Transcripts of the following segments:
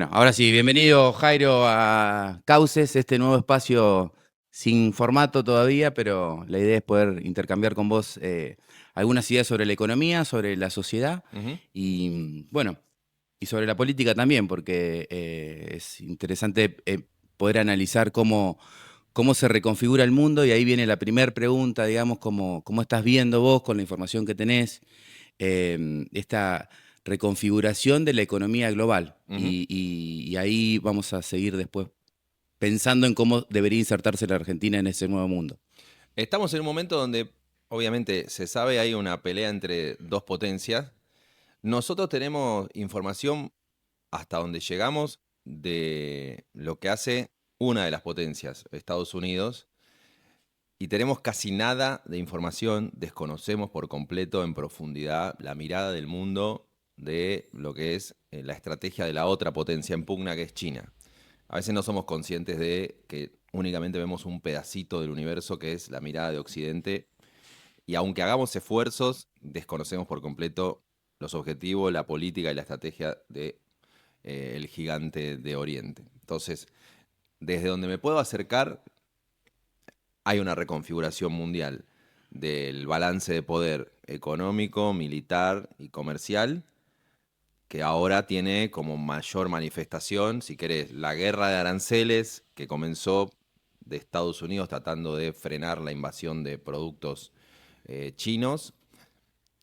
Bueno, ahora sí, bienvenido Jairo a Cauces, este nuevo espacio sin formato todavía, pero la idea es poder intercambiar con vos algunas ideas sobre la economía, sobre la sociedad Ujú. y bueno, y sobre la política también, porque es interesante poder analizar cómo se reconfigura el mundo y ahí viene la primera pregunta, digamos, cómo estás viendo vos con la información que tenés esta reconfiguración de la economía global. Ujú. Y ahí vamos a seguir después pensando en cómo debería insertarse la Argentina en ese nuevo mundo. Estamos en un momento donde, obviamente, se sabe hay una pelea entre dos potencias. Nosotros tenemos información hasta donde llegamos de lo que hace una de las potencias, Estados Unidos, y tenemos casi nada de información, desconocemos por completo en profundidad la mirada del mundo de lo que es la estrategia de la otra potencia en pugna, que es China. A veces no somos conscientes de que únicamente vemos un pedacito del universo que es la mirada de Occidente y aunque hagamos esfuerzos, desconocemos por completo los objetivos, la política y la estrategia de el gigante de Oriente. Entonces, desde donde me puedo acercar, hay una reconfiguración mundial del balance de poder económico, militar y comercial que ahora tiene como mayor manifestación, si querés, la guerra de aranceles que comenzó de Estados Unidos tratando de frenar la invasión de productos chinos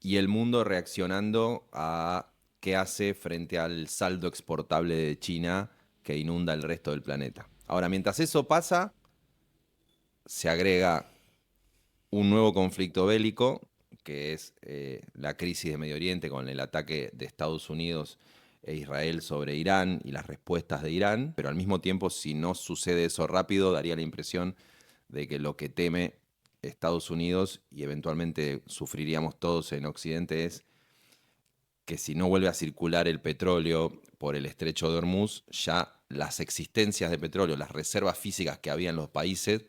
y el mundo reaccionando a qué hace frente al saldo exportable de China que inunda el resto del planeta. Ahora, mientras eso pasa, se agrega un nuevo conflicto bélico, que es la crisis de Medio Oriente con el ataque de Estados Unidos e Israel sobre Irán y las respuestas de Irán, pero al mismo tiempo, si no sucede eso rápido, daría la impresión de que lo que teme Estados Unidos y eventualmente sufriríamos todos en Occidente es que si no vuelve a circular el petróleo por el estrecho de Hormuz, ya las existencias de petróleo, las reservas físicas que había en los países,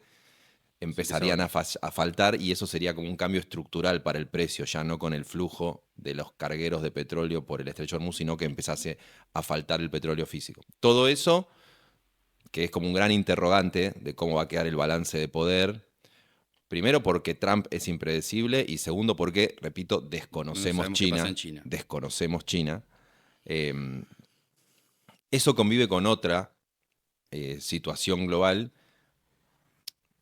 Se empezarían empezaron. a faltar y eso sería como un cambio estructural para el precio, ya no con el flujo de los cargueros de petróleo por el estrecho de Hormuz, sino que empezase a faltar el petróleo físico. Todo eso, que es como un gran interrogante de cómo va a quedar el balance de poder, primero porque Trump es impredecible y segundo porque, repito, No desconocemos sabemos qué pasa en China, China. desconocemos China. Eh, Eso convive con otra situación global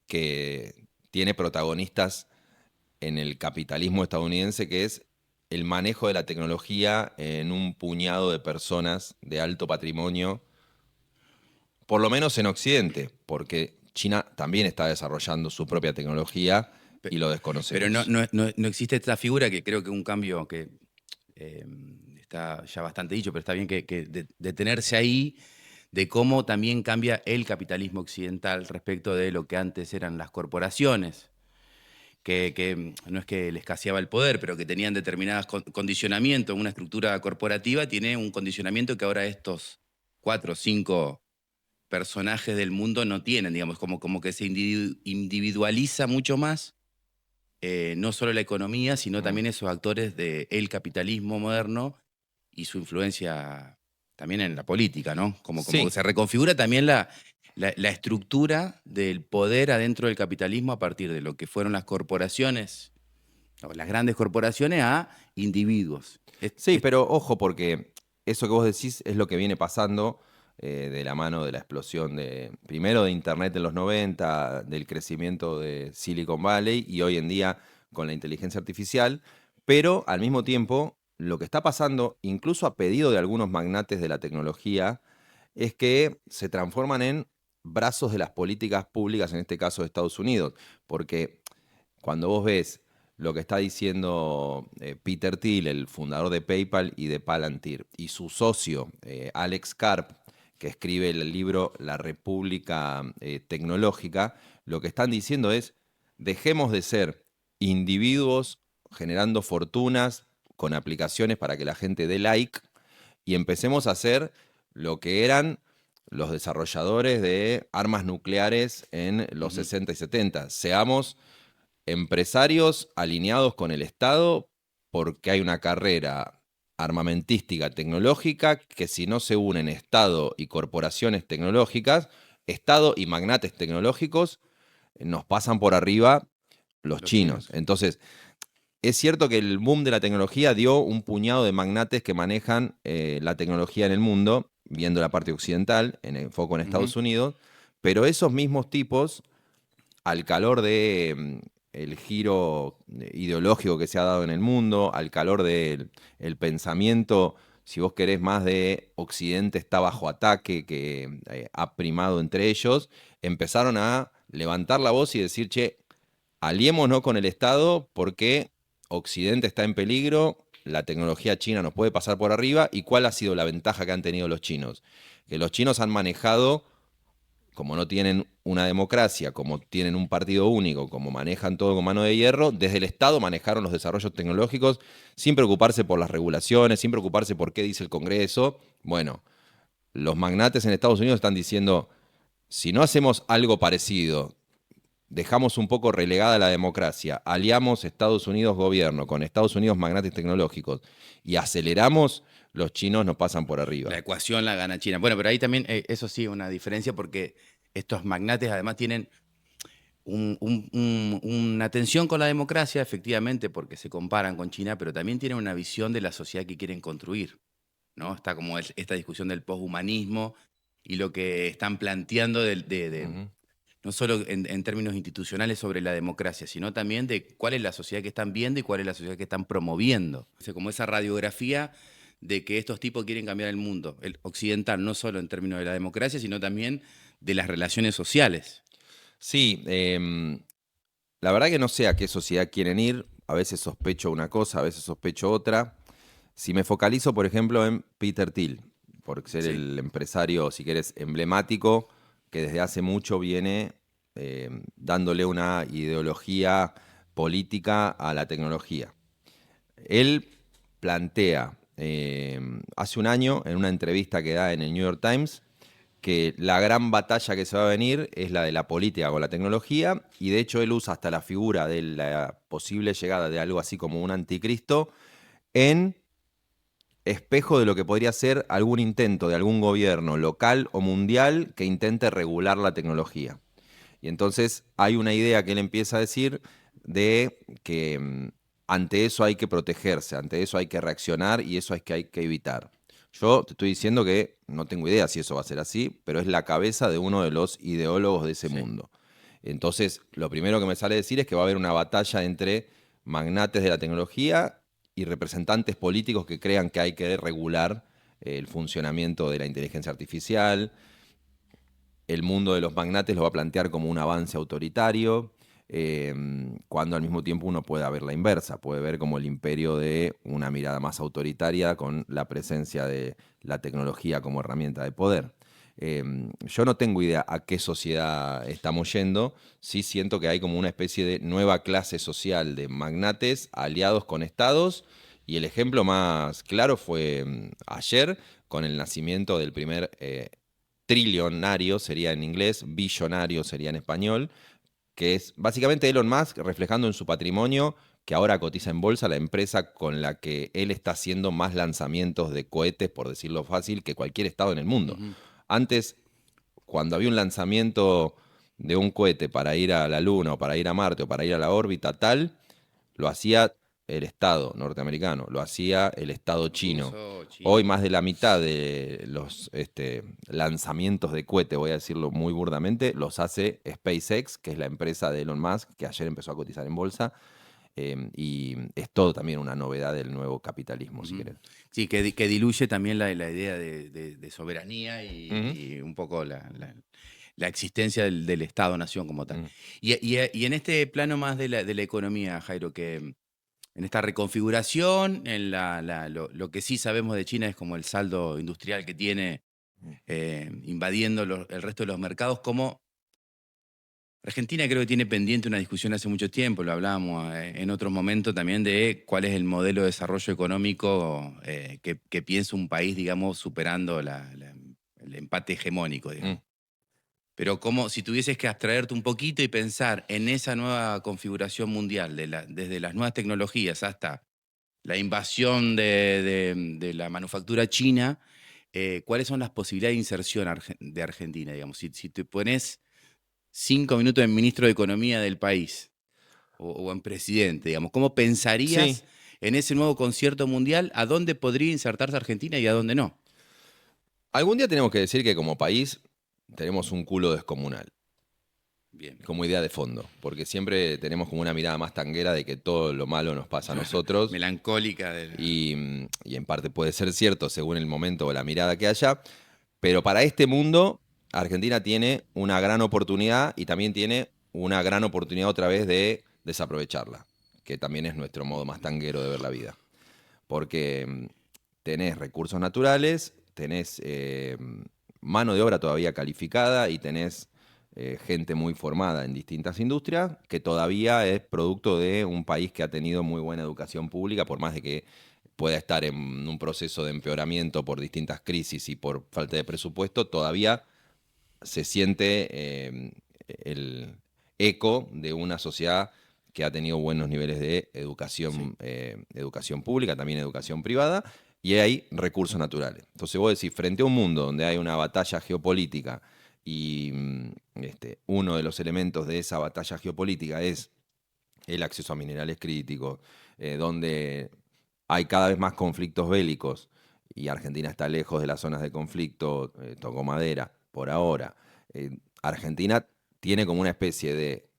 que tiene protagonistas en el capitalismo estadounidense, que es el manejo de la tecnología en un puñado de personas de alto patrimonio, por lo menos en Occidente, porque China también está desarrollando su propia tecnología y lo Pero no, desconocemos. no existe esta figura que creo que un cambio que eh, está ya bastante dicho, pero está bien que detenerse ahí de cómo también cambia el capitalismo occidental respecto de lo que antes eran las corporaciones, que no es que les escaseaba el poder, pero que tenían determinados condicionamientos, una estructura corporativa tiene un condicionamiento que ahora estos 4 o 5 personajes del mundo no tienen, digamos, como que se individualiza mucho más, no solo la economía, sino Mm. también esos actores del capitalismo moderno y su influencia también en la política, ¿no? Como que Sí, se reconfigura también la estructura del poder adentro del capitalismo a partir de lo que fueron las corporaciones, o las grandes corporaciones, a individuos. sí, pero ojo porque eso que vos decís es lo que viene pasando de la mano de la explosión de, primero de Internet en los 90, del crecimiento de Silicon Valley y hoy en día con la inteligencia artificial, pero al mismo tiempo lo que está pasando, incluso a pedido de algunos magnates de la tecnología, es que se transforman en brazos de las políticas públicas, en este caso de Estados Unidos, porque cuando vos ves lo que está diciendo Peter Thiel, el fundador de PayPal y de Palantir, y su socio Alex Karp, que escribe el libro La República Tecnológica, lo que están diciendo es, dejemos de ser individuos generando fortunas con aplicaciones para que la gente dé like y empecemos a hacer lo que eran los desarrolladores de armas nucleares en los Ujú. 60 y 70. Seamos empresarios alineados con el Estado porque hay una carrera armamentística tecnológica que si no se unen Estado y corporaciones tecnológicas, Estado y magnates tecnológicos, nos pasan por arriba los Los chinos. chinos. Entonces, es cierto que el boom de la tecnología dio un puñado de magnates que manejan la tecnología en el mundo, viendo la parte occidental, en el foco en Ujú. Estados Unidos, pero esos mismos tipos, al calor de el giro ideológico que se ha dado en el mundo, al calor del el pensamiento, si vos querés, más de Occidente está bajo ataque, que ha primado entre ellos, empezaron a levantar la voz y decir, che, aliémonos con el Estado porque Occidente está en peligro, la tecnología china nos puede pasar por arriba. ¿Y cuál ha sido la ventaja que han tenido los chinos? Que los chinos han manejado, como no tienen una democracia, como tienen un partido único, como manejan todo con mano de hierro, desde el Estado manejaron los desarrollos tecnológicos sin preocuparse por las regulaciones, sin preocuparse por qué dice el Congreso. Bueno, los magnates en Estados Unidos están diciendo, si no hacemos algo parecido, dejamos un poco relegada la democracia, aliamos Estados Unidos gobierno con Estados Unidos magnates tecnológicos y aceleramos, los chinos nos pasan por La arriba. ecuación la gana China. Bueno, pero ahí también, eso sí, una diferencia porque estos magnates además tienen una tensión con la democracia, efectivamente, porque se comparan con China, pero también tienen una visión de la sociedad que quieren construir, ¿no? Está como esta discusión del poshumanismo y lo que están planteando Ujú. no solo en términos institucionales sobre la democracia, sino también de cuál es la sociedad que están viendo y cuál es la sociedad que están promoviendo. O sea, como esa radiografía de que estos tipos quieren cambiar el mundo, el occidental, no solo en términos de la democracia, sino también de las relaciones sociales. Sí, la verdad que no sé a qué sociedad quieren ir, a veces sospecho una cosa, a veces sospecho otra. Si me focalizo, por ejemplo, en Peter Thiel, por ser Sí. el empresario, si querés, emblemático, que desde hace mucho viene dándole una ideología política a la tecnología. Él plantea hace un año, en una entrevista que da en el New York Times, que la gran batalla que se va a venir es la de la política con la tecnología, y de hecho él usa hasta la figura de la posible llegada de algo así como un anticristo en espejo de lo que podría ser algún intento de algún gobierno local o mundial que intente regular la tecnología. Y entonces hay una idea que él empieza a decir de que ante eso hay que protegerse, ante eso hay que reaccionar y eso es que hay que evitar. Yo te estoy diciendo que no tengo idea si eso va a ser así, pero es la cabeza de uno de los ideólogos de ese Sí. mundo. Entonces, lo primero que me sale decir es que va a haber una batalla entre magnates de la tecnología y representantes políticos que crean que hay que regular el funcionamiento de la inteligencia artificial. El mundo de los magnates lo va a plantear como un avance autoritario, cuando al mismo tiempo uno puede ver la inversa, puede ver como el imperio de una mirada más autoritaria con la presencia de la tecnología como herramienta de poder. Yo no tengo idea a qué sociedad estamos yendo, sí siento que hay como una especie de nueva clase social de magnates aliados con estados, y el ejemplo más claro fue ayer con el nacimiento del primer trillonario, sería en inglés, billonario sería en español, que es básicamente Elon Musk reflejando en su patrimonio que ahora cotiza en bolsa la empresa con la que él está haciendo más lanzamientos de cohetes, por decirlo fácil, que cualquier estado en el mundo. Ujú. Antes, cuando había un lanzamiento de un cohete para ir a la Luna o para ir a Marte o para ir a la órbita tal, lo hacía el Estado norteamericano, lo hacía el Estado chino. Ruso, Hoy chino. más de la mitad de los lanzamientos de cohete, voy a decirlo muy burdamente, los hace SpaceX, que es la empresa de Elon Musk, que ayer empezó a cotizar en bolsa, y es todo también una novedad del nuevo capitalismo, si Ujú. querés. Sí, que diluye también la idea de soberanía Ujú, y un poco la existencia del Estado-nación como tal. ujú. Y en este plano más de la economía, Jairo, que en esta reconfiguración, lo que sí sabemos de China es como el saldo industrial que tiene invadiendo el resto de los mercados, como Argentina creo que tiene pendiente una discusión hace mucho tiempo, lo hablábamos en otro momento también, de cuál es el modelo de desarrollo económico que piensa un país, digamos, superando el empate hegemónico, Mm. digamos. Pero como si tuvieses que abstraerte un poquito y pensar en esa nueva configuración mundial, desde las nuevas tecnologías hasta la invasión de la manufactura china, ¿cuáles son las posibilidades de inserción de Argentina? Digamos, si te pones 5 minutos en ministro de Economía del país o en presidente, digamos, ¿cómo Sí. pensarías en ese nuevo concierto mundial a dónde podría insertarse Argentina y a dónde no? Algún día tenemos que decir que como país tenemos un culo descomunal, Bien. como idea de fondo, porque siempre tenemos como una mirada más tanguera de que todo lo malo nos pasa a nosotros, Melancólica de la... y en parte puede ser cierto según el momento o la mirada que haya, pero para este mundo Argentina tiene una gran oportunidad y también tiene una gran oportunidad otra vez de desaprovecharla, que también es nuestro modo más tanguero de ver la vida. Porque tenés recursos naturales, tenés mano de obra todavía calificada y tenés gente muy formada en distintas industrias, que todavía es producto de un país que ha tenido muy buena educación pública, por más de que pueda estar en un proceso de empeoramiento por distintas crisis y por falta de presupuesto, todavía se siente el eco de una sociedad que ha tenido buenos niveles de educación, educación pública, también educación privada, y hay recursos naturales. Entonces vos decís, frente a un mundo donde hay una batalla geopolítica y uno de los elementos de esa batalla geopolítica es el acceso a minerales críticos, donde hay cada vez más conflictos bélicos y Argentina está lejos de las zonas de conflicto, tocó madera por ahora. Argentina tiene como una especie de,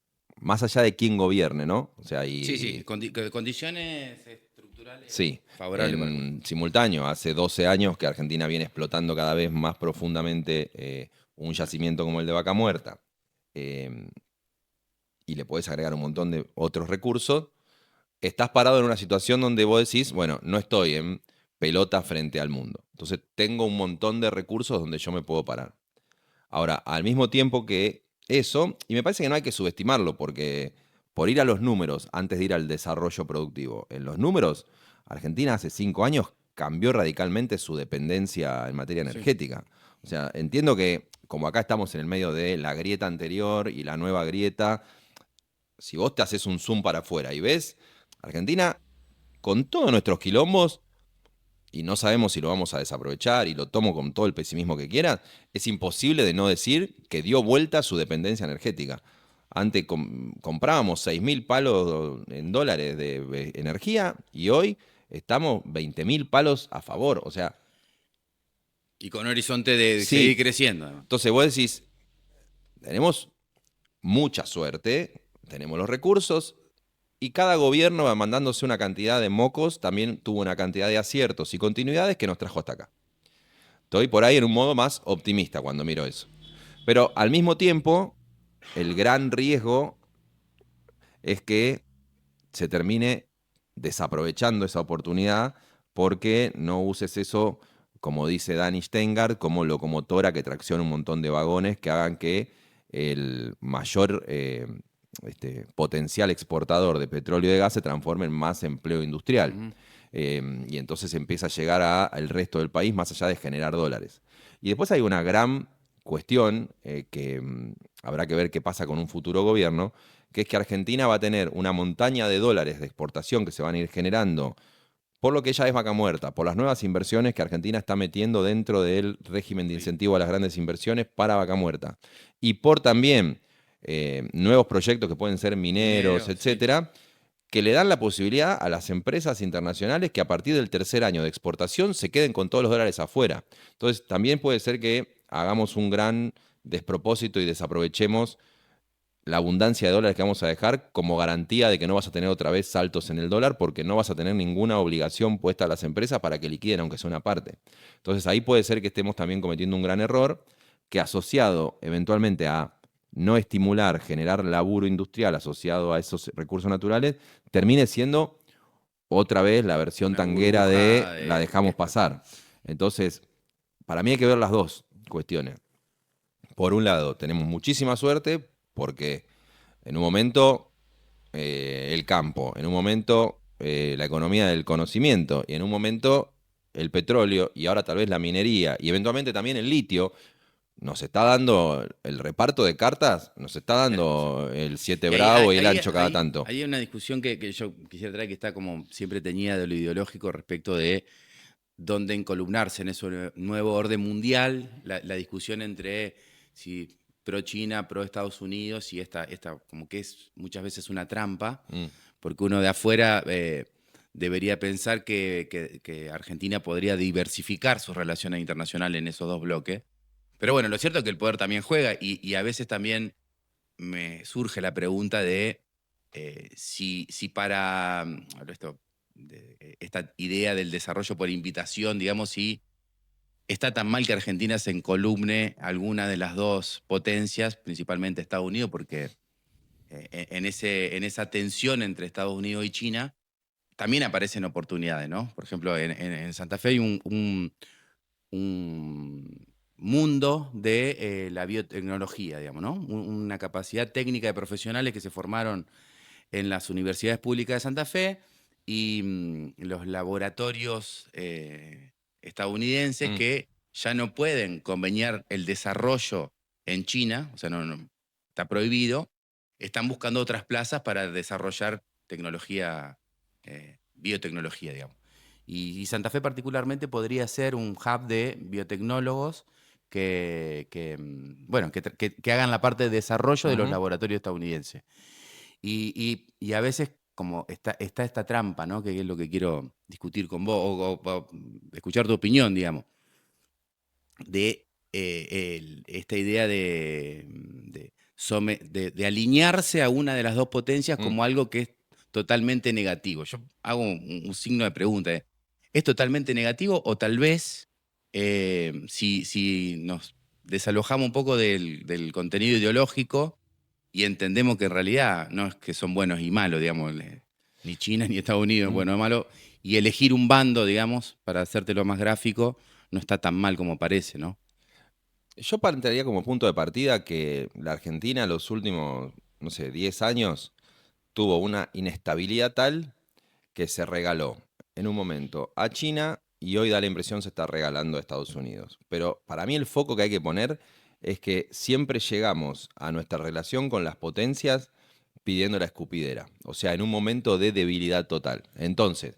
más allá de quién gobierne, ¿no? O sea, Sí, condiciones estructurales sí, favorables para... en simultáneo, hace 12 años que Argentina viene explotando cada vez más profundamente un yacimiento como el de Vaca Muerta. eh, y le podés agregar un montón de otros recursos, estás parado en una situación donde vos decís, bueno, no estoy en pelota frente al mundo. Entonces tengo un montón de recursos donde yo me puedo parar. Ahora, al mismo tiempo que eso, y me parece que no hay que subestimarlo, porque por ir a los números, antes de ir al desarrollo productivo, en los números, Argentina hace 5 años cambió radicalmente su dependencia en materia Sí. energética. O sea, entiendo que como acá estamos en el medio de la grieta anterior y la nueva grieta, si vos te haces un zoom para afuera y ves, Argentina, con todos nuestros quilombos, y no sabemos si lo vamos a desaprovechar, y lo tomo con todo el pesimismo que quiera, es imposible de no decir que dio vuelta a su dependencia energética. Antes comprábamos 6.000 palos en dólares de energía y hoy estamos 20.000 palos a favor. O sea, Y con horizonte de seguir sí. creciendo, además. Entonces vos decís, tenemos mucha suerte, tenemos los recursos, y cada gobierno va mandándose una cantidad de mocos, también tuvo una cantidad de aciertos y continuidades que nos trajo hasta acá. Estoy por ahí en un modo más optimista cuando miro eso. Pero al mismo tiempo, el gran riesgo es que se termine desaprovechando esa oportunidad porque no uses eso, como dice Danny Steingart, como locomotora que tracciona un montón de vagones que hagan que el mayor potencial exportador de petróleo y de gas se transforme en más empleo industrial. Ujú. Y entonces empieza a llegar al resto del país más allá de generar dólares. Y después hay una gran cuestión que habrá que ver qué pasa con un futuro gobierno, que es que Argentina va a tener una montaña de dólares de exportación que se van a ir generando por lo que ya es Vaca Muerta, por las nuevas inversiones que Argentina está metiendo dentro del régimen de incentivo a las grandes inversiones para Vaca Muerta, y por también nuevos proyectos que pueden ser mineros, Minero, sí. etcétera, que le dan la posibilidad a las empresas internacionales que a partir del tercer año de exportación se queden con todos los dólares afuera. Entonces, también puede ser que hagamos un gran despropósito y desaprovechemos la abundancia de dólares que vamos a dejar como garantía de que no vas a tener otra vez saltos en el dólar, porque no vas a tener ninguna obligación puesta a las empresas para que liquiden, aunque sea una parte. Entonces ahí puede ser que estemos también cometiendo un gran error, que asociado eventualmente a no estimular, generar laburo industrial asociado a esos recursos naturales, termine siendo otra vez la versión Una tanguera burbuja de la de dejamos pasar. explotación. Entonces, para mí hay que ver las dos cuestiones. Por un lado, tenemos muchísima suerte porque en un momento el campo, en un momento la economía del conocimiento y en un momento el petróleo y ahora tal vez la minería y eventualmente también el litio nos está dando el reparto de cartas, nos está Sí. dando el 7 Y bravo y el ancho cada tanto. hay una discusión que yo quisiera traer que está como siempre teñida de lo ideológico respecto de dónde encolumnarse en ese nuevo orden mundial, la discusión entre si pro China, pro Estados Unidos, y esta como que es muchas veces una trampa, Mm, porque uno de afuera debería pensar que Argentina podría diversificar sus relaciones internacionales en esos dos bloques. Pero bueno, lo cierto es que el poder también juega y a veces también me surge la pregunta de si para esta idea del desarrollo por invitación, digamos, si está tan mal que Argentina se encolumne a alguna de las dos potencias, principalmente Estados Unidos, porque en esa tensión entre Estados Unidos y China también aparecen oportunidades, ¿no? Por ejemplo, en Santa Fe hay un mundo de la biotecnología, digamos, ¿no? Una capacidad técnica de profesionales que se formaron en las universidades públicas de Santa Fe y los laboratorios estadounidenses mm. que ya no pueden conveniar el desarrollo en China, o sea, está prohibido, están buscando otras plazas para desarrollar tecnología, biotecnología, digamos. Y Santa Fe particularmente podría ser un hub de biotecnólogos bueno, que hagan la parte de desarrollo de los Ujú. laboratorios estadounidenses. Y a veces como está esta trampa, ¿no? Que es lo que quiero discutir con vos, o escuchar tu opinión, digamos, de esta idea de alinearse a una de las dos potencias Mm. como algo que es totalmente negativo. Yo hago un signo de pregunta. ¿Es totalmente negativo o tal vez si nos desalojamos un poco del contenido ideológico y entendemos que en realidad no es que son buenos y malos, digamos, ni China ni Estados Unidos, Mm. bueno o malo, y elegir un bando, digamos, para hacértelo más gráfico, no está tan mal como parece, ¿no? Yo plantearía como punto de partida que la Argentina los últimos, no sé, 10 años tuvo una inestabilidad tal que se regaló en un momento a China y hoy da la impresión se está regalando a Estados Unidos. Pero para mí el foco que hay que poner es que siempre llegamos a nuestra relación con las potencias pidiendo la escupidera, o sea, en un momento de debilidad total. Entonces,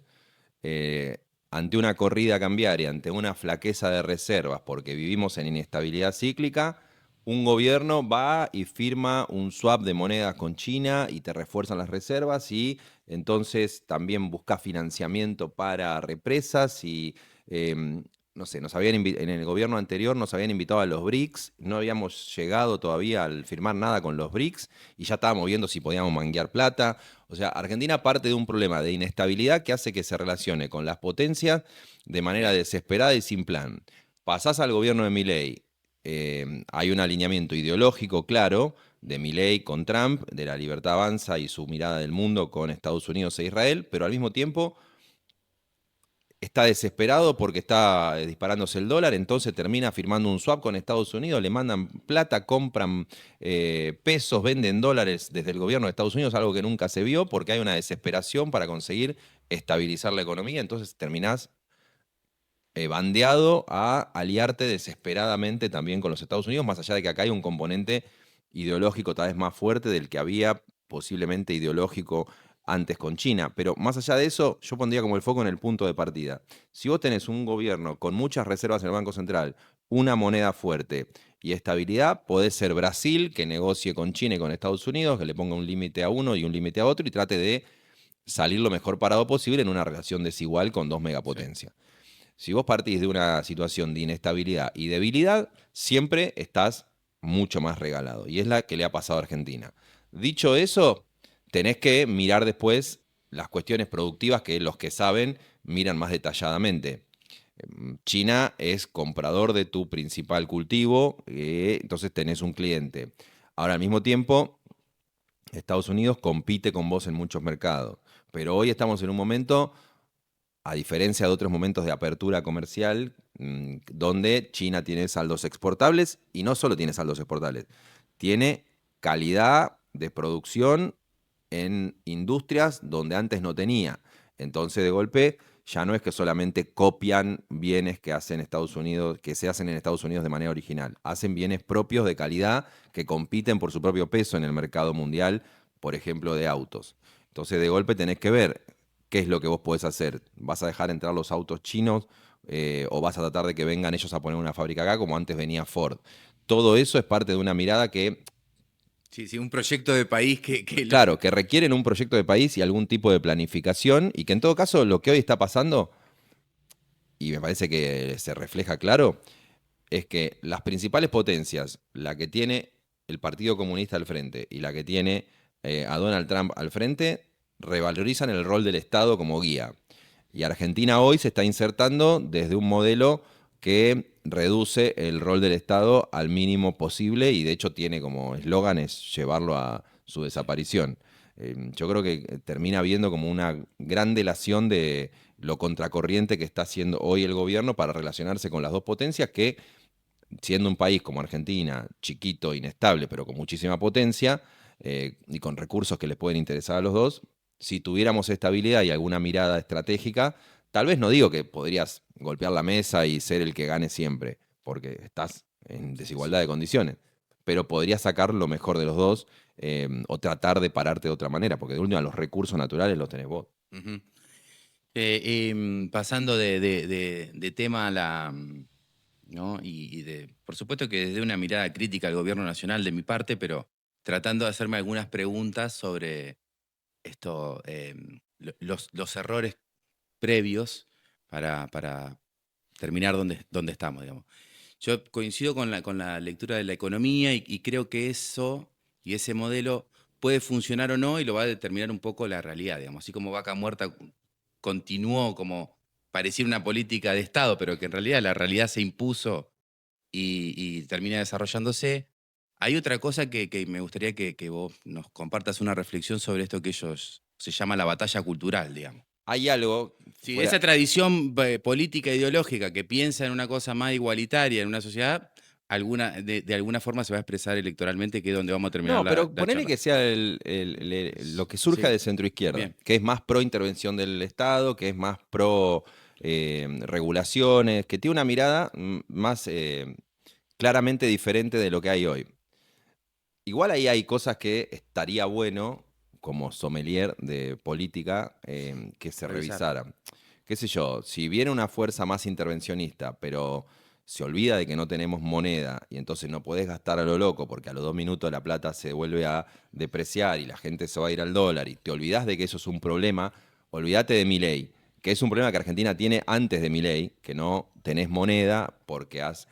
ante una corrida cambiaria, ante una flaqueza de reservas, porque vivimos en inestabilidad cíclica, un gobierno va y firma un swap de monedas con China y te refuerzan las reservas y entonces también busca financiamiento para represas y no sé, en el gobierno anterior nos habían invitado a los BRICS, no habíamos llegado todavía al firmar nada con los BRICS y ya estábamos viendo si podíamos manguear plata. O sea, Argentina parte de un problema de inestabilidad que hace que se relacione con las potencias de manera desesperada y sin plan. Pasás al gobierno de Milei, hay un alineamiento ideológico claro de Milei con Trump, de la libertad avanza y su mirada del mundo con Estados Unidos e Israel, pero al mismo tiempo está desesperado porque está disparándose el dólar, entonces termina firmando un swap con Estados Unidos, le mandan plata, compran pesos, venden dólares desde el gobierno de Estados Unidos, algo que nunca se vio porque hay una desesperación para conseguir estabilizar la economía, entonces terminás bandeado a aliarte desesperadamente también con los Estados Unidos, más allá de que acá hay un componente ideológico tal vez más fuerte del que había posiblemente ideológico antes con China. Pero más allá de eso, yo pondría como el foco en el punto de partida. Si vos tenés un gobierno con muchas reservas en el Banco Central, una moneda fuerte y estabilidad, podés ser Brasil, que negocie con China y con Estados Unidos, que le ponga un límite a uno y un límite a otro y trate de salir lo mejor parado posible en una relación desigual con dos Sí. megapotencias. Si vos partís de una situación de inestabilidad y debilidad, siempre estás mucho más regalado. Y es la que le ha pasado a Argentina. Dicho eso, tenés que mirar después las cuestiones productivas que los que saben miran más detalladamente. China es comprador de tu principal cultivo, entonces tenés un cliente. Ahora, al mismo tiempo, Estados Unidos compite con vos en muchos mercados. Pero hoy estamos en un momento a diferencia de otros momentos de apertura comercial, donde China tiene saldos exportables y no solo tiene saldos exportables, tiene calidad de producción en industrias donde antes no tenía. Entonces, de golpe, ya no es que solamente copian bienes que hacen Estados Unidos, que se hacen en Estados Unidos de manera original. Hacen bienes propios de calidad que compiten por su propio peso en el mercado mundial, por ejemplo, de autos. Entonces, de golpe tenés que ver qué es lo que vos podés hacer. ¿Vas a dejar entrar los autos chinos o vas a tratar de que vengan ellos a poner una fábrica acá como antes venía Ford? Todo eso es parte de una mirada que, Sí, sí, un proyecto de país que claro, que requieren un proyecto de país y algún tipo de planificación y que en todo caso lo que hoy está pasando, y me parece que se refleja claro, es que las principales potencias, la que tiene el Partido Comunista al frente y la que tiene a Donald Trump al frente, revalorizan el rol del Estado como guía. Y Argentina hoy se está insertando desde un modelo que reduce el rol del Estado al mínimo posible y de hecho tiene como eslogan es llevarlo a su desaparición. Yo creo que termina viendo como una gran delación de lo contracorriente que está haciendo hoy el gobierno para relacionarse con las dos potencias que, siendo un país como Argentina, chiquito, inestable, pero con muchísima potencia y con recursos que les pueden interesar a los dos, si tuviéramos estabilidad y alguna mirada estratégica, tal vez no digo que podrías golpear la mesa y ser el que gane siempre, porque estás en desigualdad de condiciones, pero podrías sacar lo mejor de los dos o tratar de pararte de otra manera, porque de última los recursos naturales los tenés vos. Ujú. Pasando de tema a la, ¿no? Por supuesto que desde una mirada crítica al gobierno nacional de mi parte, pero tratando de hacerme algunas preguntas sobre esto, los errores previos para terminar donde estamos, digamos. Yo coincido con la lectura de la economía y creo que eso y ese modelo puede funcionar o no y lo va a determinar un poco la realidad, digamos. Así como Vaca Muerta continuó como pareciera una política de Estado, pero que en realidad la realidad se impuso y termina desarrollándose. Hay otra cosa que me gustaría que vos nos compartas una reflexión sobre esto que ellos se llama la batalla cultural, digamos. Hay algo Sí, fuera. esa tradición política ideológica que piensa en una cosa más igualitaria en una sociedad, de alguna forma se va a expresar electoralmente, que es donde vamos a terminar No, pero la ponele charla. que sea lo que surja Sí, de centro izquierda, bien. que es más pro intervención del Estado, que es más pro regulaciones, que tiene una mirada más claramente diferente de lo que hay hoy. Igual ahí hay cosas que estaría bueno, como sommelier de política, que se Revisar. revisaran. Qué sé yo, si viene una fuerza más intervencionista, pero se olvida de que no tenemos moneda y entonces no podés gastar a lo loco porque a los 2 minutos la plata se vuelve a depreciar y la gente se va a ir al dólar y te olvidás de que eso es un problema, olvídate de Milei, que es un problema que Argentina tiene antes de Milei, que no tenés moneda porque has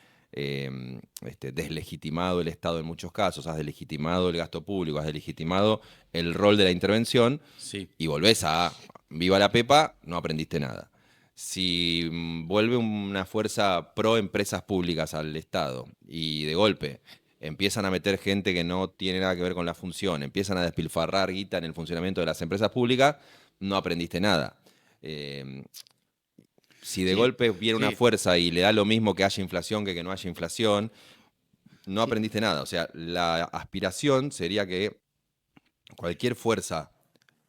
deslegitimado el Estado en muchos casos, has deslegitimado el gasto público, has deslegitimado el rol de la intervención Sí. y volvés a viva la pepa, no aprendiste nada. Si vuelve una fuerza pro empresas públicas al Estado y de golpe empiezan a meter gente que no tiene nada que ver con la función, empiezan a despilfarrar guita en el funcionamiento de las empresas públicas, no aprendiste nada. Eh, si de Sí, golpe viene una sí, fuerza y le da lo mismo que haya inflación que no haya inflación, no sí. aprendiste nada. O sea, la aspiración sería que cualquier fuerza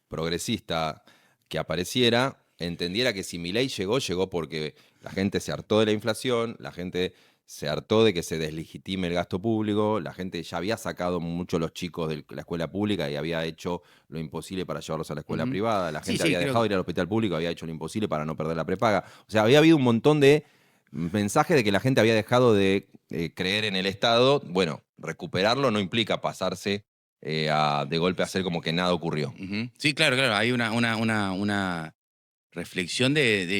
progresista que apareciera entendiera que si Milei llegó, llegó porque la gente se hartó de la inflación, la gente se hartó de que se deslegitime el gasto público, la gente ya había sacado mucho los chicos de la escuela pública y había hecho lo imposible para llevarlos a la escuela Ujú. privada, la Sí, gente sí, había creo dejado que de ir al hospital público, había hecho lo imposible para no perder la prepaga. O sea, había habido un montón de mensajes de que la gente había dejado de creer en el Estado. Bueno, recuperarlo no implica pasarse de golpe a hacer como que nada ocurrió. ujú. Sí, claro, claro. Hay una reflexión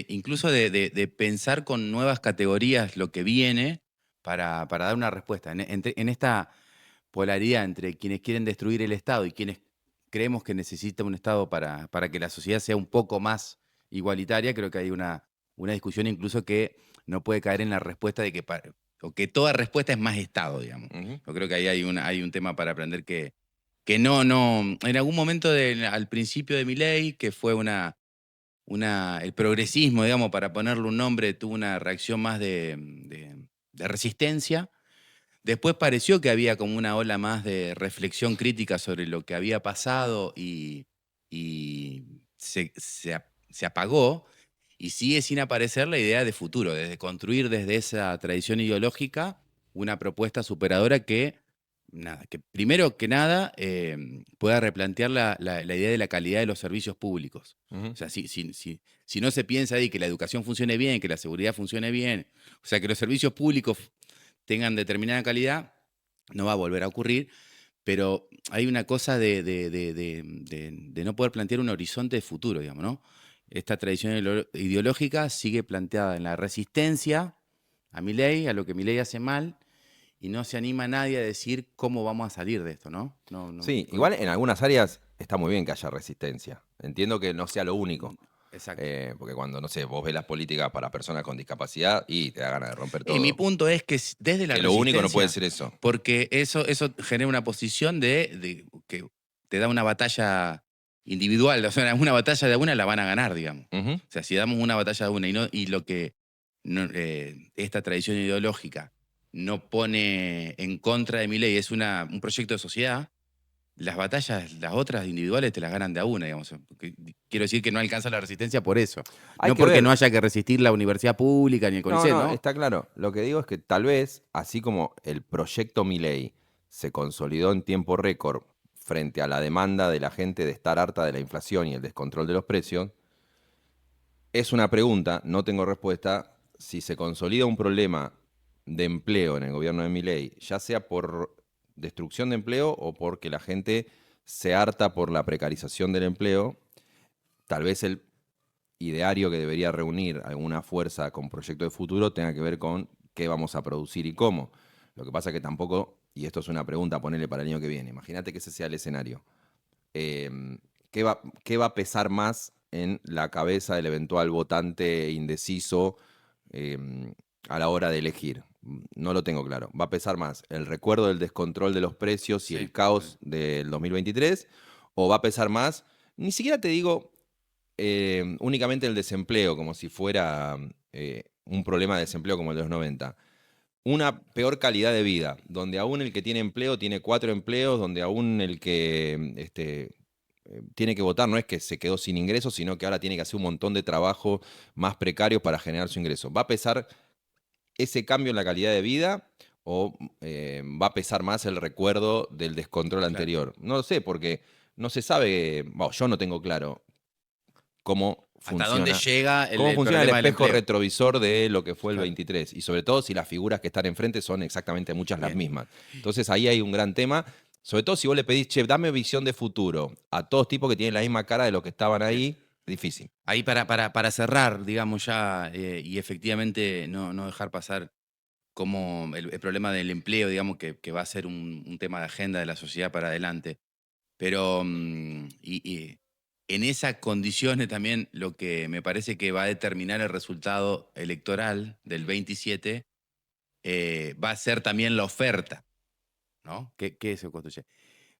incluso de pensar con nuevas categorías lo que viene para dar una respuesta. En esta polaridad entre quienes quieren destruir el Estado y quienes creemos que necesita un Estado para que la sociedad sea un poco más igualitaria, creo que hay una discusión incluso que no puede caer en la respuesta de o que toda respuesta es más Estado, digamos. Ujú. Yo creo que ahí hay un tema para aprender que no, en algún momento al principio de mi ley, que fue el progresismo, digamos, para ponerle un nombre, tuvo una reacción más de resistencia. Después pareció que había como una ola más de reflexión crítica sobre lo que había pasado y se apagó. Y sigue sin aparecer la idea de futuro, desde construir desde esa tradición ideológica una propuesta superadora que, nada, que primero que nada pueda replantear la idea de la calidad de los servicios públicos. Ujú. O sea, si no se piensa ahí que la educación funcione bien, que la seguridad funcione bien, o sea, que los servicios públicos tengan determinada calidad, no va a volver a ocurrir, pero hay una cosa de no poder plantear un horizonte de futuro, digamos, ¿no? Esta tradición ideológica sigue planteada en la resistencia a Milei, a lo que Milei hace mal, y no se anima nadie a decir cómo vamos a salir de esto, ¿no? No, no, Sí, igual en algunas áreas está muy bien que haya resistencia. Entiendo que no sea lo único. exacto. Porque cuando, no sé, vos ves las políticas para personas con discapacidad y te da ganas de romper Y mi todo. punto es que desde la Que lo único no puede resistencia, ser eso. porque eso genera una posición de que te da una batalla individual, o sea, una batalla de una la van a ganar, digamos. Ujú. O sea, si damos una batalla de una y lo que esta tradición ideológica no pone en contra de mi ley es un proyecto de sociedad, las batallas, las otras individuales te las ganan de a una, digamos. Quiero decir que no alcanza la resistencia por eso. Hay No que porque ver. no haya que resistir la universidad pública ni el No, CONICET, no, ¿no? está claro. Lo que digo es que tal vez, así como el proyecto Milei se consolidó en tiempo récord frente a la demanda de la gente de estar harta de la inflación y el descontrol de los precios, es una pregunta, no tengo respuesta, si se consolida un problema de empleo en el gobierno de Milei, ya sea por destrucción de empleo o porque la gente se harta por la precarización del empleo, tal vez el ideario que debería reunir alguna fuerza con proyecto de futuro tenga que ver con qué vamos a producir y cómo. Lo que pasa que tampoco, y esto es una pregunta, ponerle para el año que viene, imagínate que ese sea el escenario. Eh, qué va a pesar más en la cabeza del eventual votante indeciso eh, a la hora de elegir? No lo tengo claro. ¿Va a pesar más el recuerdo del descontrol de los precios y Sí. el caos del 2023? ¿O va a pesar más, ni siquiera te digo únicamente el desempleo, como si fuera un problema de desempleo como el de los 90? Una peor calidad de vida, donde aún el que tiene empleo tiene 4 empleos, donde aún el que tiene que votar no es que se quedó sin ingresos, sino que ahora tiene que hacer un montón de trabajo más precarios para generar su ingreso. ¿Va a pesar ese cambio en la calidad de vida o va a pesar más el recuerdo del descontrol Claro. anterior? No lo sé, porque no se sabe, bueno, yo no tengo claro cómo ¿Hasta dónde funciona. llega ¿Cómo el funciona el problema del espejo empleo? retrovisor de lo que fue el Claro. 23? Y sobre todo si las figuras que están enfrente son exactamente muchas las Bien. mismas. Entonces ahí hay un gran tema. Sobre todo si vos le pedís, che, dame visión de futuro a todos tipos que tienen la misma cara de los que estaban Bien. ahí, difícil. Ahí para cerrar, digamos ya, y efectivamente no dejar pasar como el problema del empleo, digamos, que va a ser un tema de agenda de la sociedad para adelante. Pero y en esas condiciones también lo que me parece que va a determinar el resultado electoral del 27 va a ser también la oferta, ¿no? ¿Qué se construye?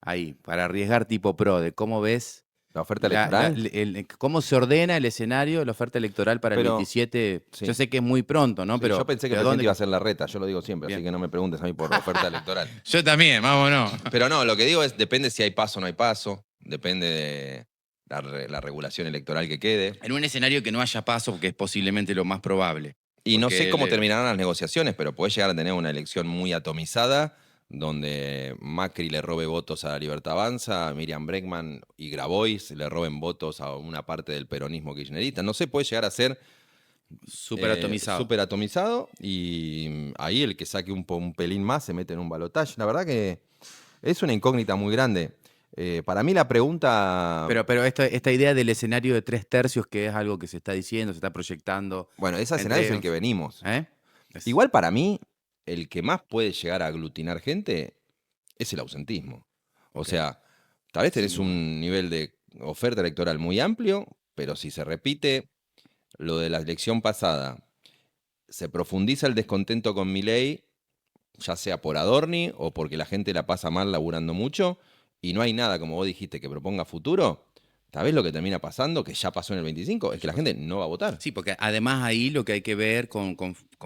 Ahí, para arriesgar tipo pro, de cómo ves, ¿La oferta electoral? cómo se ordena el escenario, la oferta electoral para el Pero, 27. Yo sí. sé que es muy pronto, ¿no? Sí, yo pensé que el Pero presidente ¿dónde? iba a ser Larreta, yo lo digo siempre, así Bien. que no me preguntes a mí por oferta electoral. Yo también, vámonos. Pero no, lo que digo es, depende si hay paso o no hay paso, depende de la regulación electoral que quede. En un escenario que no haya paso, que es posiblemente lo más probable. Y no sé Porque cómo terminarán las negociaciones, pero puede llegar a tener una elección muy atomizada, donde Macri le robe votos a Libertad Avanza, Miriam Bregman y Grabois le roben votos a una parte del peronismo kirchnerista. No sé, puede llegar a ser súper atomizado. súper atomizado y ahí el que saque un pelín más se mete en un balotaje. La verdad que es una incógnita muy grande. Para mí la pregunta, Pero esta idea del escenario de 3/3, que es algo que se está diciendo, se está proyectando bueno, ese escenario es entre. el que venimos. ¿Eh? Igual para mí, el que más puede llegar a aglutinar gente es el ausentismo. O Ok, sea, tal vez sin tenés duda. un nivel de oferta electoral muy amplio, pero si se repite lo de la elección pasada, se profundiza el descontento con Milei, ya sea por Adorni o porque la gente la pasa mal laburando mucho, y no hay nada, como vos dijiste, que proponga futuro, tal vez lo que termina pasando, que ya pasó en el 25, es ¿Qué que la pasó? gente no va a votar. Sí, porque además ahí lo que hay que ver con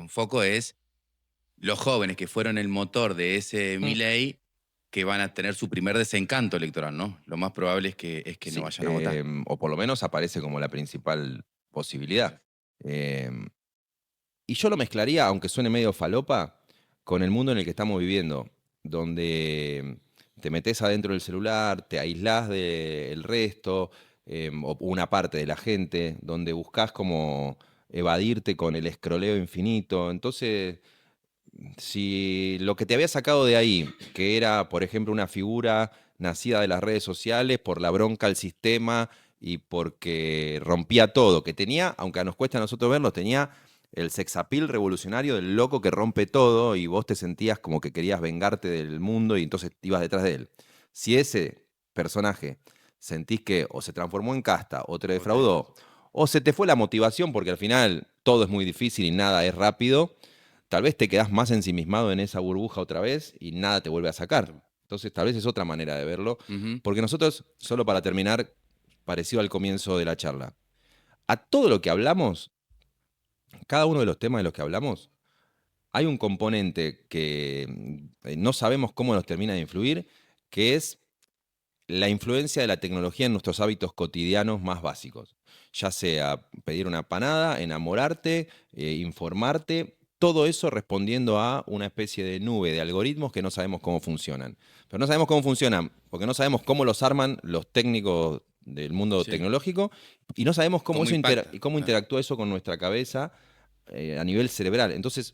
foco es los jóvenes que fueron el motor de ese Mm. Milei que van a tener su primer desencanto electoral, ¿no? Lo más probable es que no Sí, vayan a votar. o por lo menos aparece como la principal posibilidad. Y yo lo mezclaría, aunque suene medio falopa, con el mundo en el que estamos viviendo, donde te metes adentro del celular, te aislás del resto, o una parte de la gente, donde buscas como evadirte con el escroleo infinito. Entonces, si lo que te había sacado de ahí, que era, por ejemplo, una figura nacida de las redes sociales por la bronca al sistema y porque rompía todo, que tenía, aunque nos cuesta a nosotros verlo, tenía el sexapil revolucionario del loco que rompe todo y vos te sentías como que querías vengarte del mundo y entonces ibas detrás de él. Si ese personaje sentís que o se transformó en casta o te defraudó o se te fue la motivación porque al final todo es muy difícil y nada es rápido, tal vez te quedás más ensimismado en esa burbuja otra vez y nada te vuelve a sacar. Entonces, tal vez es otra manera de verlo. Ujú. Porque nosotros, solo para terminar, parecido al comienzo de la charla, a todo lo que hablamos, cada uno de los temas de los que hablamos, hay un componente que no sabemos cómo nos termina de influir, que es la influencia de la tecnología en nuestros hábitos cotidianos más básicos. Ya sea pedir una panada, enamorarte, informarte, todo eso respondiendo a una especie de nube de algoritmos que no sabemos cómo funcionan. Pero no sabemos cómo funcionan porque no sabemos cómo los arman los técnicos del mundo Sí. tecnológico y no sabemos cómo, ¿Cómo impacta? cómo Claro. interactúa eso con nuestra cabeza a nivel cerebral. Entonces,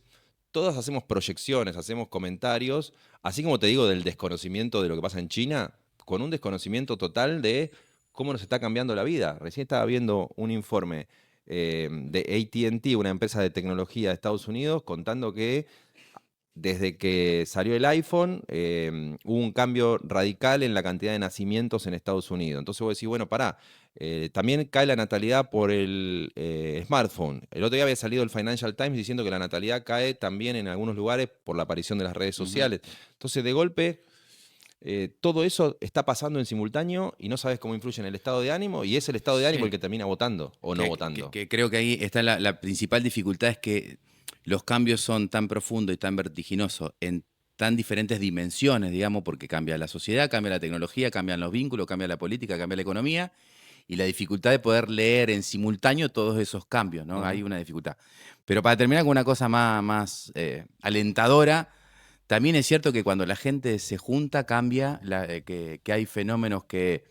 todos hacemos proyecciones, hacemos comentarios, así como te digo del desconocimiento de lo que pasa en China, con un desconocimiento total de cómo nos está cambiando la vida. Recién estaba viendo un informe de AT&T, una empresa de tecnología de Estados Unidos, contando que desde que salió el iPhone, hubo un cambio radical en la cantidad de nacimientos en Estados Unidos. Entonces vos decís, bueno, pará, también cae la natalidad por el smartphone. El otro día había salido el Financial Times diciendo que la natalidad cae también en algunos lugares por la aparición de las redes Ujú. sociales. Entonces, de golpe, todo eso está pasando en simultáneo y no sabes cómo influye en el estado de ánimo y es el estado de ánimo el Sí. que termina votando o no Que votando. creo que ahí está la principal dificultad, es que los cambios son tan profundos y tan vertiginosos en tan diferentes dimensiones, digamos, porque cambia la sociedad, cambia la tecnología, cambian los vínculos, cambia la política, cambia la economía, y la dificultad de poder leer en simultáneo todos esos cambios, ¿no? Ujú. Hay una dificultad. Pero para terminar con una cosa más alentadora, también es cierto que cuando la gente se junta cambia, que hay fenómenos que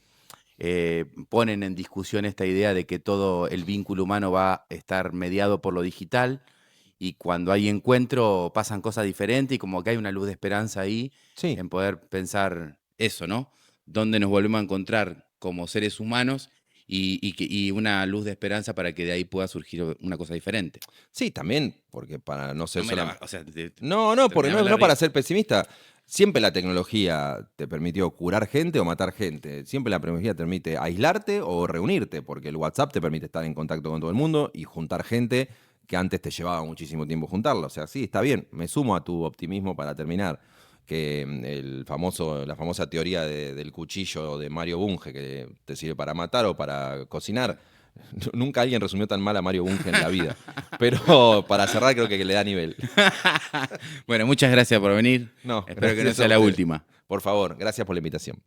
ponen en discusión esta idea de que todo el vínculo humano va a estar mediado por lo digital, y cuando hay encuentro pasan cosas diferentes y como que hay una luz de esperanza ahí Sí, en poder pensar eso, ¿no? Dónde nos volvemos a encontrar como seres humanos, y una luz de esperanza para que de ahí pueda surgir una cosa diferente. sí, también, porque para no No ser me la solamente... o sea, No, no, porque no, terminame la no para rima. ser pesimista. Siempre la tecnología te permitió curar gente o matar gente. Siempre la tecnología te permite aislarte o reunirte, porque el WhatsApp te permite estar en contacto con todo el mundo y juntar gente que antes te llevaba muchísimo tiempo juntarla. O sea, sí, está bien. Me sumo a tu optimismo para terminar. Que la famosa teoría del cuchillo de Mario Bunge, que te sirve para matar o para cocinar. Nunca alguien resumió tan mal a Mario Bunge en la vida. Pero para cerrar creo que le da nivel. Bueno, muchas gracias por venir. No, Espero que no gracias sea a la usted. última. Por favor, gracias por la invitación.